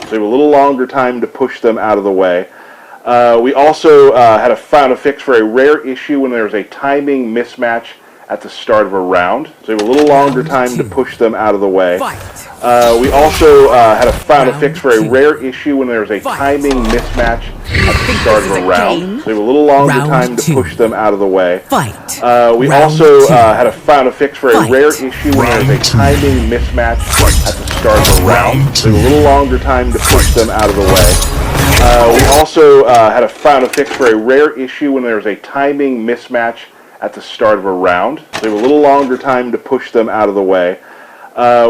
So we have a little longer time to push them out of the way. We also found a fix for a rare issue when there's a timing mismatch at the start of a round. So we have a little longer time to push them out of the way. We also found a fix for a rare issue when there's a timing mismatch at the start of a round. So we have a little longer time to push them out of the way. We also found a fix for a rare issue when there's a timing mismatch at the start of a round. So we have a little longer time to push them out of the way. We also found a fix for a rare issue when there's a timing mismatch at the start of a round. So we have a little longer time to push them out of the way.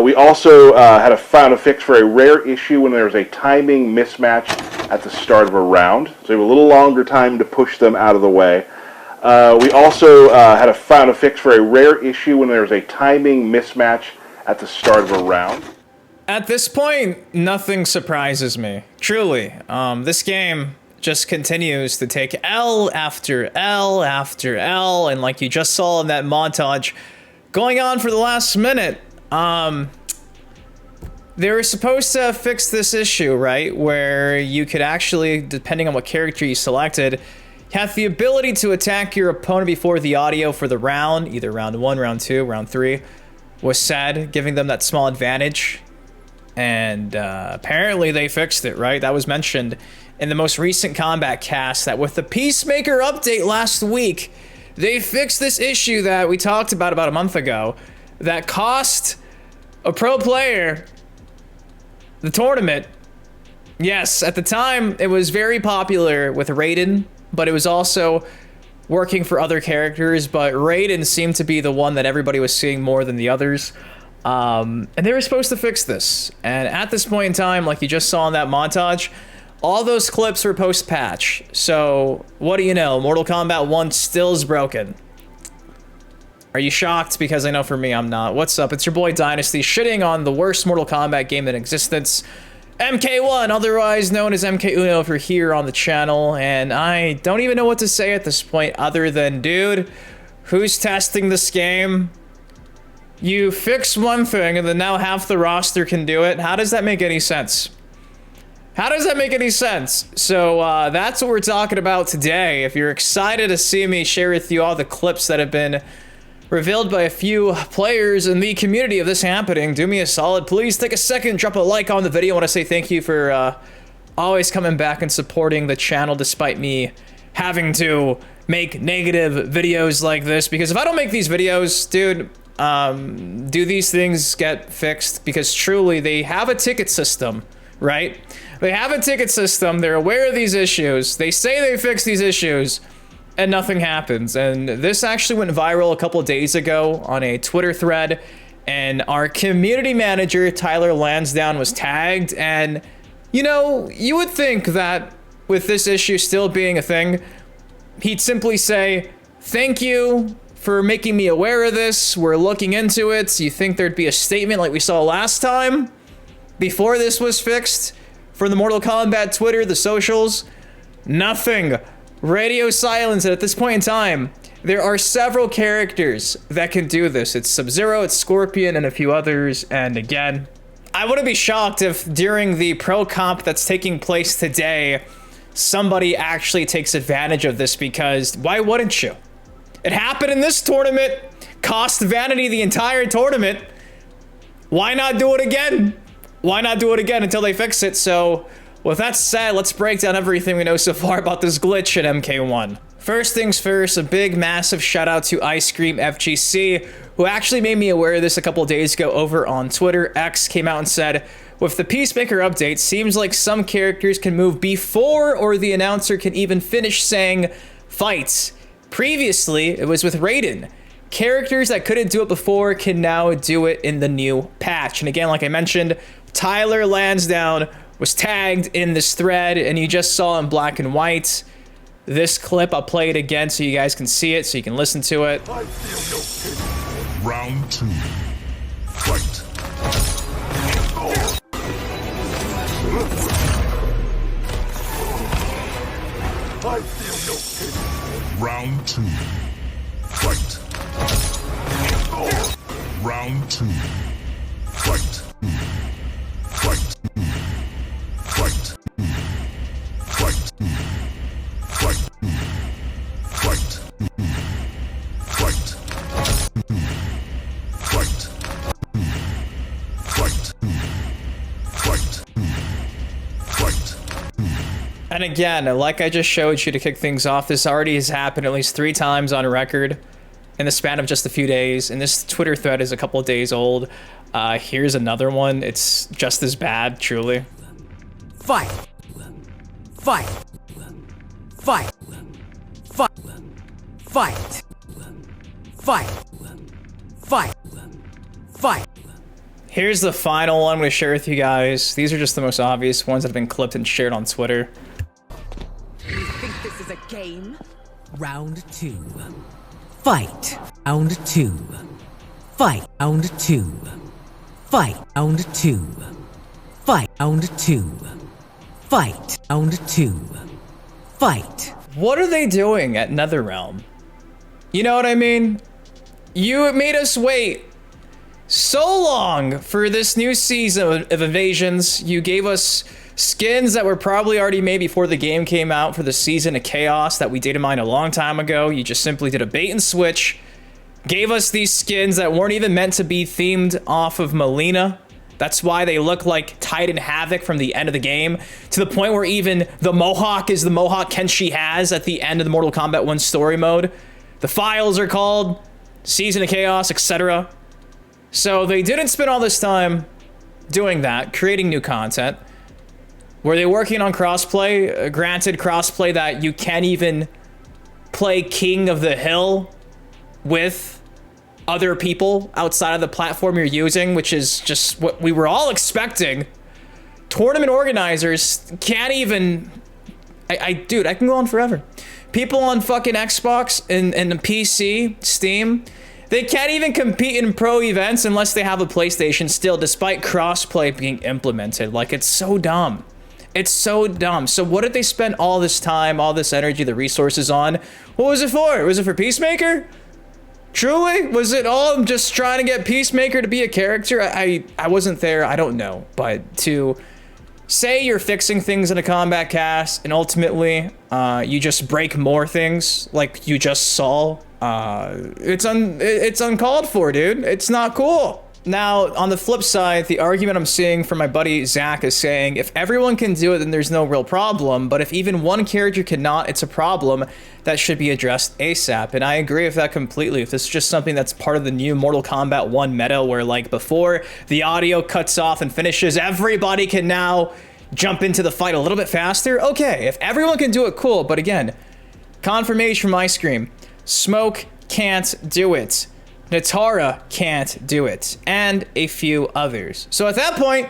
We also found a fix for a rare issue when there's a timing mismatch at the start of a round. So we have a little longer time to push them out of the way. We also found a fix for a rare issue when there's a timing mismatch at the start of a round. At this point, nothing surprises me. Truly, this game just continues to take L after L after L, and like you just saw in that montage going on for the last minute, they were supposed to fix this issue, right? Where you could actually, depending on what character you selected, have the ability to attack your opponent before the audio for the round, either round 1, round 2, round 3, was said, giving them that small advantage. And apparently they fixed it, right? That was mentioned in the most recent combat cast, that with the Peacemaker update last week, they fixed this issue that we talked about a month ago that cost a pro player the tournament. Yes, at the time, it was very popular with Raiden, but it was also working for other characters, but Raiden seemed to be the one that everybody was seeing more than the others. And they were supposed to fix this. And at this point in time, like you just saw in that montage, all those clips were post-patch. So, what do you know? Mortal Kombat 1 still is broken. Are you shocked? Because I know for me, I'm not. What's up? It's your boy Dynasty, shitting on the worst Mortal Kombat game in existence, MK1, otherwise known as MK Uno if you're here on the channel. And I don't even know what to say at this point other than, dude, who's testing this game? You fix one thing and then now half the roster can do it. How does that make any sense? How does that make any sense? So that's what we're talking about today. If you're excited to see me share with you all the clips that have been revealed by a few players in the community of this happening, do me a solid. Please take a second, drop a like on the video. I want to say thank you for always coming back and supporting the channel despite me having to make negative videos like this. Because if I don't make these videos, dude, do these things get fixed? Because truly, they have a ticket system, right? They have a ticket system. They're aware of these issues. They say they fix these issues, and nothing happens. And this actually went viral a couple days ago on a Twitter thread, and our community manager, Tyler Lansdowne, was tagged. And, you know, you would think that with this issue still being a thing, he'd simply say, thank you for making me aware of this. We're looking into it. You think there'd be a statement like we saw last time before this was fixed from the Mortal Kombat Twitter, the socials? Nothing. Radio silence. And at this point in time, there are several characters that can do this. It's Sub-Zero, it's Scorpion, and a few others. And again, I wouldn't be shocked if during the pro comp that's taking place today, somebody actually takes advantage of this, because why wouldn't you? It happened in this tournament, cost Vanity the entire tournament. Why not do it again? Why not do it again until they fix it? So, with that said, let's break down everything we know so far about this glitch in MK1. First things first, a big, massive shout out to iScreamFGC, who actually made me aware of this a couple days ago over on Twitter. X came out and said, with the Peacemaker update, seems like some characters can move before or the announcer can even finish saying fights. Previously, it was with Raiden. Characters that couldn't do it before can now do it in the new patch. And again, like I mentioned, Tyler Lansdowne was tagged in this thread, and you just saw in black and white. This clip, I'll play it again so you guys can see it, so you can listen to it. Round 2. Fight. Round 2. Fight. Round 2. Fight. Fight. And again, like I just showed you to kick things off, this already has happened at least 3 times on record in the span of just a few days. And this Twitter thread is a couple of days old. Here's another one. It's just as bad, truly. Fight. Fight. Fight. Fight. Fight. Fight. Fight. Fight. Here's the final one I'm going to share with you guys. These are just the most obvious ones that have been clipped and shared on Twitter. You think this is a game? Round 2. Fight. Round 2. Fight. Round 2. Fight. Round 2. Fight. Round 2. Fight. Round 2. Fight. What are they doing at NetherRealm? You know what I mean? You made us wait so long for this new season of Invasions. You gave us skins that were probably already made before the game came out for the season of Chaos that we data mined a long time ago. You just simply did a bait and switch. Gave us these skins that weren't even meant to be themed off of Melina. That's why they look like Titan Havoc from the end of the game, to the point where even the Mohawk is the Mohawk Kenshi has at the end of the Mortal Kombat 1 story mode. The files are called Season of Chaos, etc. So they didn't spend all this time doing that, creating new content. Were they working on crossplay? Granted, crossplay that you can't even play King of the Hill with other people outside of the platform you're using, which is just what we were all expecting. Tournament organizers can't even... Dude, I can go on forever. People on fucking Xbox and the PC, Steam, they can't even compete in pro events unless they have a PlayStation still, despite crossplay being implemented. Like, it's so dumb. It's so dumb. So what did they spend all this time, all this energy, the resources on? What was it for? Was it for Peacemaker? Truly? Was it all just trying to get Peacemaker to be a character? I wasn't there. I don't know. But to say you're fixing things in a combat cast and ultimately you just break more things like you just saw, it's uncalled for, dude. It's not cool. Now, on the flip side, the argument I'm seeing from my buddy Zach is saying, if everyone can do it, then there's no real problem. But if even one character cannot, it's a problem that should be addressed ASAP. And I agree with that completely. If this is just something that's part of the new Mortal Kombat 1 meta, where like before the audio cuts off and finishes, everybody can now jump into the fight a little bit faster. Okay, if everyone can do it, cool. But again, confirmation from iScream. Smoke can't do it. Natara can't do it, and a few others. So at that point,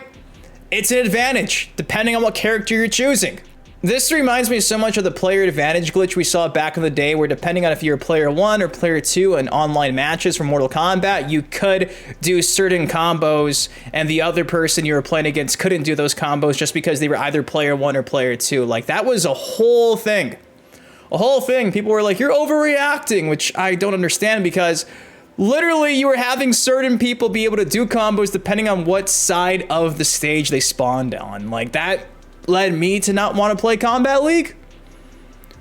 it's an advantage, depending on what character you're choosing. This reminds me so much of the player advantage glitch we saw back in the day, where depending on if you're player 1 or player 2 in online matches for Mortal Kombat, you could do certain combos, and the other person you were playing against couldn't do those combos just because they were either player 1 or player 2. Like, that was a whole thing. A whole thing. People were like, you're overreacting, which I don't understand, because literally, you were having certain people be able to do combos depending on what side of the stage they spawned on. Like, that led me to not want to play Combat League.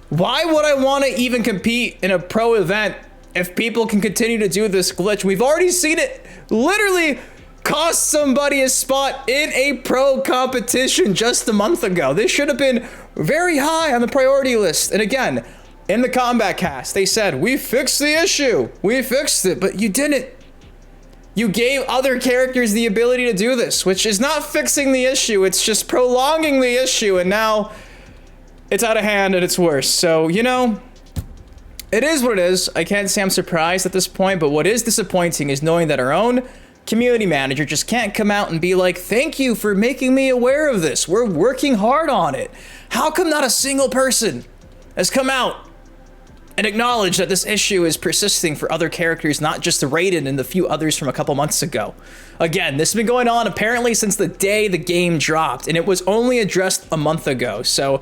Why would I want to even compete in a pro event if people can continue to do this glitch? We've already seen it literally cost somebody a spot in a pro competition just a month ago. This should have been very high on the priority list. And again, in the combat cast, they said, we fixed the issue. We fixed it, but you didn't. You gave other characters the ability to do this, which is not fixing the issue. It's just prolonging the issue, and now it's out of hand and it's worse. So, you know, it is what it is. I can't say I'm surprised at this point, but what is disappointing is knowing that our own community manager just can't come out and be like, thank you for making me aware of this. We're working hard on it. How come not a single person has come out and acknowledge that this issue is persisting for other characters, not just the Raiden and the few others from a couple months ago? Again, this has been going on apparently since the day the game dropped, and it was only addressed a month ago. So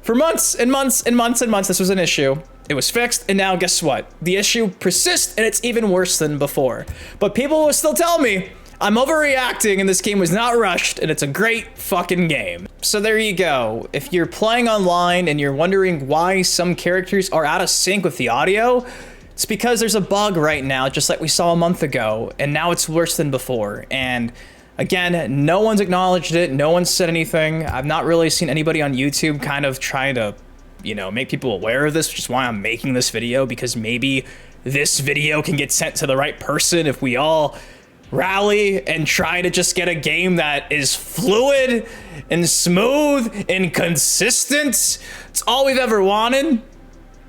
for months and months and months and months, this was an issue. It was fixed, and now guess what? The issue persists, and it's even worse than before. But people will still tell me I'm overreacting and this game was not rushed and it's a great fucking game. So there you go. If you're playing online and you're wondering why some characters are out of sync with the audio, it's because there's a bug right now, just like we saw a month ago, and now it's worse than before. And Again, no one's acknowledged it. No one said anything. I've not really seen anybody on YouTube kind of trying to, you know, make people aware of this, which is why I'm making this video, because maybe this video can get sent to the right person if we all rally and try to just get a game that is fluid and smooth and consistent. It's all we've ever wanted.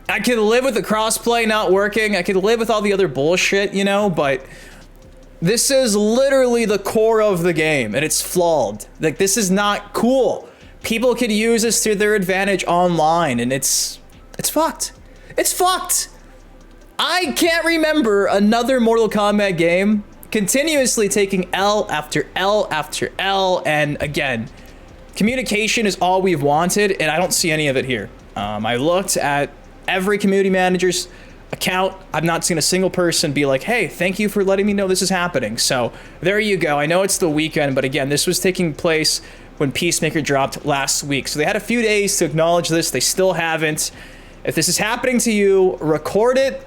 I could live with the crossplay not working. I could live with all the other bullshit, you know, but this is literally the core of the game, and it's flawed. Like, this is not cool. People could use this to their advantage online, and it's fucked. It's fucked. I can't remember another Mortal Kombat game continuously taking L after L after L, and again, communication is all we've wanted, and I don't see any of it here. I looked at every community manager's account. I've not seen a single person be like, hey, thank you for letting me know this is happening. So there you go. I know it's the weekend, but again, this was taking place when Peacemaker dropped last week. So they had a few days to acknowledge this. They still haven't. If this is happening to you, record it,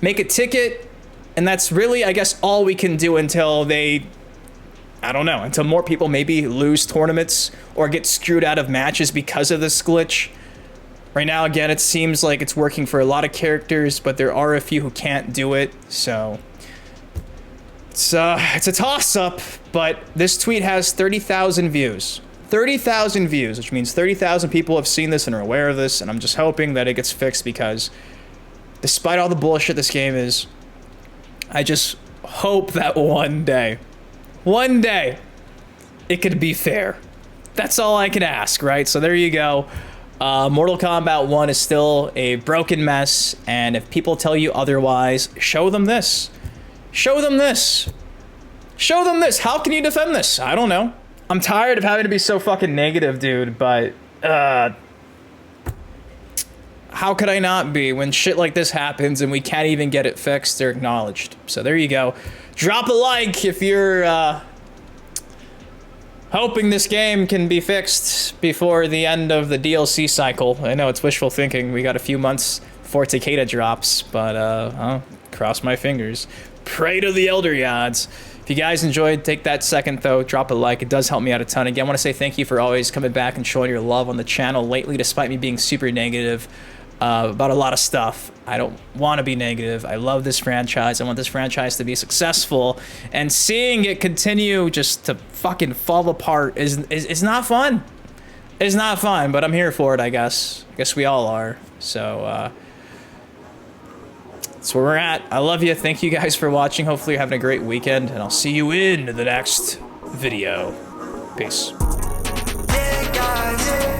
make a ticket, and that's really, I guess, all we can do until they, I don't know, until more people maybe lose tournaments or get screwed out of matches because of this glitch. Right now, again, it seems like it's working for a lot of characters, but there are a few who can't do it, so it's a toss-up, but this tweet has 30,000 views. 30,000 views, which means 30,000 people have seen this and are aware of this, and I'm just hoping that it gets fixed, because despite all the bullshit this game is, I just hope that one day, it could be fair. That's all I can ask, right? So there you go. Mortal Kombat 1 is still a broken mess, and if people tell you otherwise, show them this. Show them this. Show them this. How can you defend this? I don't know. I'm tired of having to be so fucking negative, dude, but how could I not be when shit like this happens and we can't even get it fixed or acknowledged? So there you go. Drop a like if you're hoping this game can be fixed before the end of the DLC cycle. I know it's wishful thinking. We got a few months before Takeda drops, but I'll cross my fingers. Pray to the elder gods. If you guys enjoyed, take that second though, drop a like. It does help me out a ton. Again, I want to say thank you for always coming back and showing your love on the channel lately, despite me being super negative about a lot of stuff. I don't want to be negative. I love this franchise. I want this franchise to be successful, and seeing it continue just to fucking fall apart is not fun. It's not fun, but I'm here for it, I guess. I guess we all are. So that's where we're at. I love you. Thank you guys for watching. Hopefully you're having a great weekend, and I'll see you in the next video. Peace. Yeah, guys, yeah.